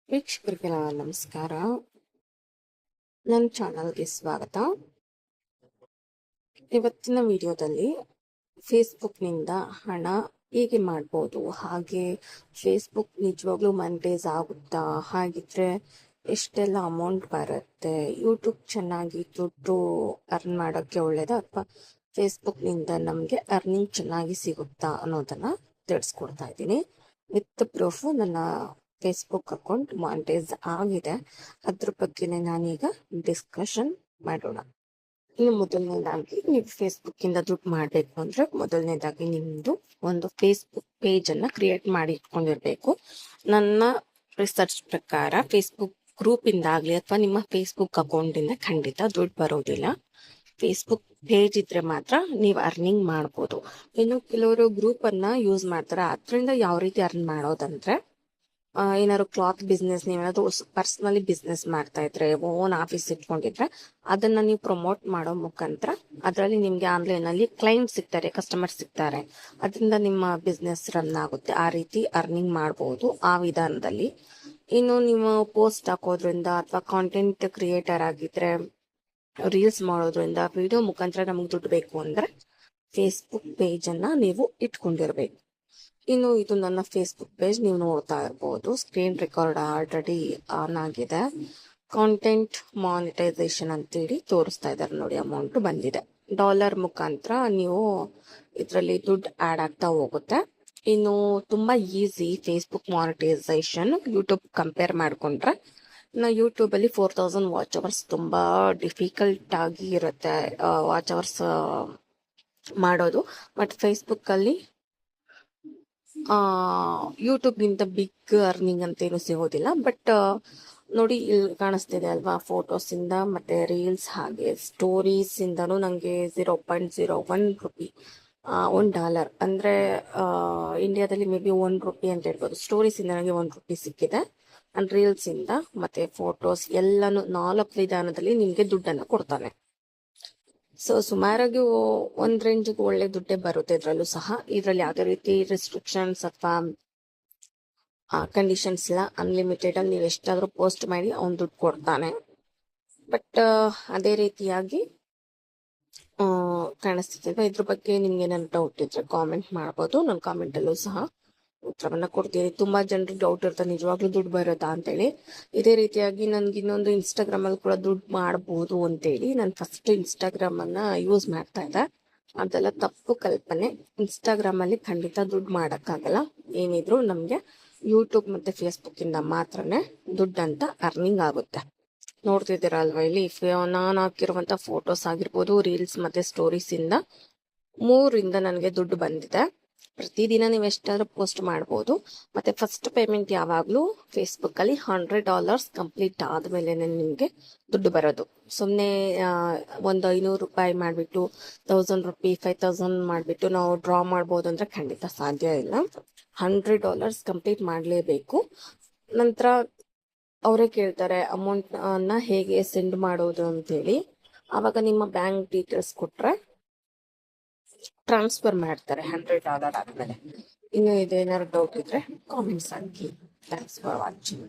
ವೀಕ್ಷಕರಿಗೆಲ್ಲ ನಮಸ್ಕಾರ. ನನ್ನ ಚಾನಲ್ಗೆ ಸ್ವಾಗತ. ಇವತ್ತಿನ ವಿಡಿಯೋದಲ್ಲಿ ಫೇಸ್ಬುಕ್ನಿಂದ ಹಣ ಹೇಗೆ ಮಾಡ್ಬೋದು, ಹಾಗೆ ಫೇಸ್ಬುಕ್ ನಿಜವಾಗ್ಲೂ ಮಾನಿಟೈಸ್ ಆಗುತ್ತಾ, ಹಾಗಿದ್ರೆ ಎಷ್ಟೆಲ್ಲ ಅಮೌಂಟ್ ಬರುತ್ತೆ, ಯೂಟ್ಯೂಬ್ ಚೆನ್ನಾಗಿ ದುಡ್ಡು ಅರ್ನ್ ಮಾಡೋಕ್ಕೆ ಒಳ್ಳೇದಾ ಅಥವಾ ಫೇಸ್ಬುಕ್ನಿಂದ ನಮಗೆ ಅರ್ನಿಂಗ್ ಚೆನ್ನಾಗಿ ಸಿಗುತ್ತಾ ಅನ್ನೋದನ್ನು ತಿಳಿಸ್ಕೊಡ್ತಾ ಇದ್ದೀನಿ. ವಿತ್ ಪ್ರೂಫು ನನ್ನ ಫೇಸ್ಬುಕ್ ಅಕೌಂಟ್ ಮಾನಿಟೈಸ್ ಆಗಿದೆ. ಅದ್ರ ಬಗ್ಗೆನೇ ನಾನೀಗ ಡಿಸ್ಕಷನ್ ಮಾಡೋಣ. ಇನ್ನು ಮೊದಲನೇದಾಗಿ ನೀವು ಫೇಸ್ಬುಕ್ ಇಂದ ದುಡ್ಡು ಮಾಡಬೇಕು ಅಂದ್ರೆ ಮೊದಲನೇದಾಗಿ ನಿಮ್ದು ಒಂದು ಫೇಸ್ಬುಕ್ ಪೇಜ್ ಅನ್ನ ಕ್ರಿಯೇಟ್ ಮಾಡಿ ಇಟ್ಕೊಂಡಿರ್ಬೇಕು. ನನ್ನ ರಿಸರ್ಚ್ ಪ್ರಕಾರ ಫೇಸ್ಬುಕ್ ಗ್ರೂಪ್ ಇಂದ ಆಗ್ಲಿ ಅಥವಾ ನಿಮ್ಮ ಫೇಸ್ಬುಕ್ ಅಕೌಂಟ್ ಇಂದ ಖಂಡಿತ ದುಡ್ಡು ಬರೋದಿಲ್ಲ. ಫೇಸ್ಬುಕ್ ಪೇಜ್ ಇದ್ರೆ ಮಾತ್ರ ನೀವು ಅರ್ನಿಂಗ್ ಮಾಡ್ಬೋದು. ಇನ್ನು ಕೆಲವರು ಗ್ರೂಪ್ ಅನ್ನ ಯೂಸ್ ಮಾಡ್ತಾರೆ. ಅದರಿಂದ ಯಾವ ರೀತಿ ಅರ್ನ್ ಮಾಡೋದಂದ್ರೆ, ಏನಾದ್ರು ಕ್ಲಾತ್ ಬಿಸ್ನೆಸ್, ನೀವೇನಾದ್ರು ಪರ್ಸನಲಿ ಬಿಸ್ನೆಸ್ ಮಾಡ್ತಾ ಇದ್ರೆ, ಓನ್ ಆಫೀಸ್ ಇಟ್ಕೊಂಡಿದ್ರೆ ಅದನ್ನ ನೀವು ಪ್ರಮೋಟ್ ಮಾಡೋ ಮುಖಾಂತರ ಅದರಲ್ಲಿ ನಿಮ್ಗೆ ಆನ್ಲೈನ್ ಅಲ್ಲಿ ಕ್ಲೈಂಟ್ ಸಿಗ್ತಾರೆ, ಕಸ್ಟಮರ್ ಸಿಗ್ತಾರೆ, ಅದರಿಂದ ನಿಮ್ಮ ಬಿಸ್ನೆಸ್ ರನ್ ಆಗುತ್ತೆ. ಆ ರೀತಿ ಅರ್ನಿಂಗ್ ಮಾಡಬಹುದು ಆ ವಿಧಾನದಲ್ಲಿ. ಇನ್ನು ನೀವು ಪೋಸ್ಟ್ ಹಾಕೋದ್ರಿಂದ ಅಥವಾ ಕಾಂಟೆಂಟ್ ಕ್ರಿಯೇಟರ್ ಆಗಿದ್ರೆ ರೀಲ್ಸ್ ಮಾಡೋದ್ರಿಂದ, ವಿಡಿಯೋ ಮುಖಾಂತರ ನಮಗೆ ದುಡ್ಡು ಬೇಕು ಅಂದ್ರೆ ಫೇಸ್ಬುಕ್ ಪೇಜ್ ಅನ್ನ ನೀವು ಇಟ್ಕೊಂಡಿರ್ಬೇಕು. ಇನ್ನು ಇದು ನನ್ನ ಫೇಸ್ಬುಕ್ ಪೇಜ್, ನೀವು ನೋಡ್ತಾ ಇರ್ಬೋದು. ಸ್ಕ್ರೀನ್ ರೆಕಾರ್ಡ್ ಆಲ್ರೆಡಿ ಆನ್ ಆಗಿದೆ. ಕಾಂಟೆಂಟ್ ಮಾನಿಟೈಸೇಷನ್ ಅಂತೇಳಿ ತೋರಿಸ್ತಾ ಇದ್ದಾರೆ ನೋಡಿ, ಅಮೌಂಟ್ ಬಂದಿದೆ. ಡಾಲರ್ ಮುಖಾಂತರ ನೀವು ಇದರಲ್ಲಿ ದುಡ್ಡು ಆಡ್ ಆಗ್ತಾ ಹೋಗುತ್ತೆ. ಇನ್ನು ತುಂಬಾ easy Facebook monetisation YouTube compare ಮಾಡ್ಕೊಂಡ್ರೆ. ಯೂಟ್ಯೂಬ್ ಅಲ್ಲಿ 4000 ವಾಚ್ ಅವರ್ಸ್ ತುಂಬಾ ಡಿಫಿಕಲ್ಟ್ ಆಗಿ ಇರುತ್ತೆ ವಾಚ್ ಅವರ್ಸ್ ಮಾಡೋದು. ಬಟ್ ಫೇಸ್ಬುಕ್ ಅಲ್ಲಿ ಯೂಟ್ಯೂಬ್ ಗಿಂತ ಬಿಗ್ ಅರ್ನಿಂಗ್ ಅಂತೇನು ಸಿಗೋದಿಲ್ಲ. ಬಟ್ ನೋಡಿ, ಇಲ್ಲಿ ಕಾಣಿಸ್ತಿದೆ ಅಲ್ವಾ, ಫೋಟೋಸ್ ಇಂದ ಮತ್ತೆ ರೀಲ್ಸ್ ಹಾಗೆ ಸ್ಟೋರೀಸ್ ಇಂದನೂ ನಂಗೆ 0.01 ರುಪಿ, $1 ಅಂದ್ರೆ ಇಂಡಿಯಾದಲ್ಲಿ ಮೇ ಬಿ ₹1 ಅಂತ ಹೇಳ್ಬೋದು. ಸ್ಟೋರೀಸ್ ಇಂದ ನನಗೆ ₹1 ಸಿಕ್ಕಿದೆ. ಅಂಡ್ ರೀಲ್ಸ್ ಇಂದ ಮತ್ತೆ ಫೋಟೋಸ್ ಎಲ್ಲಾನು 4 ವಿಧಾನದಲ್ಲಿ ನಿಮ್ಗೆ ದುಡ್ಡನ್ನ ಕೊಡ್ತಾನೆ. ಸೊ ಸುಮಾರಾಗಿ ಒಂದ್ ರೇಂಜ್ಗೆ ಒಳ್ಳೆ ದುಡ್ಡೇ ಬರುತ್ತೆ ಇದ್ರಲ್ಲೂ ಸಹ. ಇದ್ರಲ್ಲಿ ಯಾವುದೇ ರೀತಿ ರೆಸ್ಟ್ರಿಕ್ಷನ್ಸ್ ಅಥವಾ ಕಂಡೀಷನ್ಸ್ ಇಲ್ಲ. ಅನ್ಲಿಮಿಟೆಡ್ ಅಲ್ಲಿ ನೀವು ಎಷ್ಟಾದ್ರೂ ಪೋಸ್ಟ್ ಮಾಡಿ ಅವ್ನು ದುಡ್ಡು ಕೊಡ್ತಾನೆ. ಬಟ್ ಅದೇ ರೀತಿಯಾಗಿ ಕಾಣಿಸ್ತಿದೆ. ಇದ್ರ ಬಗ್ಗೆ ನಿಮ್ಗೆ ಏನಾದ್ರು ಡೌಟ್ ಇದ್ರೆ ಕಾಮೆಂಟ್ ಮಾಡ್ಬೋದು. ನಾನು ಕಾಮೆಂಟ್ ಅಲ್ಲೂ ಸಹ ಉತ್ತರವನ್ನ ಕೊಡ್ತೀನಿ. ತುಂಬಾ ಜನರಿಗೆ ಡೌಟ್ ಇರ್ತಾರೆ, ನಿಜವಾಗ್ಲೂ ದುಡ್ಡು ಬರುತ್ತಾ ಅಂತೇಳಿ. ಇದೇ ರೀತಿಯಾಗಿ ನನ್ಗೆ ಇನ್ನೊಂದು ಇನ್ಸ್ಟಾಗ್ರಾಮ್ ಅಲ್ಲಿ ಕೂಡ ದುಡ್ಡು ಮಾಡಬಹುದು ಅಂತೇಳಿ ನಾನು ಫಸ್ಟ್ ಇನ್ಸ್ಟಾಗ್ರಾಮ್ ಅನ್ನ ಯೂಸ್ ಮಾಡ್ತಾ ಇದ್ದೆ. ಅದೆಲ್ಲ ತಪ್ಪು ಕಲ್ಪನೆ. ಇನ್ಸ್ಟಾಗ್ರಾಮ್ ಅಲ್ಲಿ ಖಂಡಿತ ದುಡ್ಡು ಮಾಡಕ್ಕಾಗಲ್ಲ. ಏನಿದ್ರು ನಮ್ಗೆ ಯೂಟ್ಯೂಬ್ ಮತ್ತೆ ಫೇಸ್ಬುಕ್ ಇಂದ ಮಾತ್ರನೇ ದುಡ್ಡಂತ ಅರ್ನಿಂಗ್ ಆಗುತ್ತೆ. ನೋಡ್ತಿದ್ದೀರಾ ಅಲ್ವಾ ಇಲ್ಲಿ, ನಾನು ಹಾಕಿರುವಂತ ಫೋಟೋಸ್ ಆಗಿರ್ಬೋದು, ರೀಲ್ಸ್ ಮತ್ತೆ ಸ್ಟೋರೀಸ್ ಇಂದ 3 ನನಗೆ ದುಡ್ಡು ಬಂದಿದೆ. ಪ್ರತಿದಿನ ನೀವು ಎಷ್ಟಾದ್ರೂ ಪೋಸ್ಟ್ ಮಾಡ್ಬೋದು. ಮತ್ತೆ ಫಸ್ಟ್ ಪೇಮೆಂಟ್ ಯಾವಾಗ್ಲೂ ಫೇಸ್ಬುಕ್ ಅಲ್ಲಿ $100 ಕಂಪ್ಲೀಟ್ ಆದ್ಮೇಲೆ ನಿಮ್ಗೆ ದುಡ್ಡು ಬರೋದು. ಸುಮ್ನೆ ಒಂದು ₹500 ಮಾಡ್ಬಿಟ್ಟು 1000 ರುಪಿ 5000 ಮಾಡ್ಬಿಟ್ಟು ನಾವು ಡ್ರಾ ಮಾಡ್ಬೋದು ಅಂದ್ರೆ ಖಂಡಿತ ಸಾಧ್ಯ ಇಲ್ಲ. $100 ಕಂಪ್ಲೀಟ್ ಮಾಡ್ಲೇಬೇಕು. ನಂತರ ಅವರೇ ಕೇಳ್ತಾರೆ ಅಮೌಂಟ್ ಅನ್ನ ಹೇಗೆ ಸೆಂಡ್ ಮಾಡೋದು ಅಂತೇಳಿ. ಆವಾಗ ನಿಮ್ಮ ಬ್ಯಾಂಕ್ ಡೀಟೇಲ್ಸ್ ಕೊಟ್ರೆ ಟ್ರಾನ್ಸ್ಫರ್ ಮಾಡ್ತಾರೆ $100 ಆದ್ಮೇಲೆ. ಇನ್ನು ಇದೇನಾದ್ರು ಡೌಟ್ ಇದ್ರೆ comments hockey. Thanks for watching.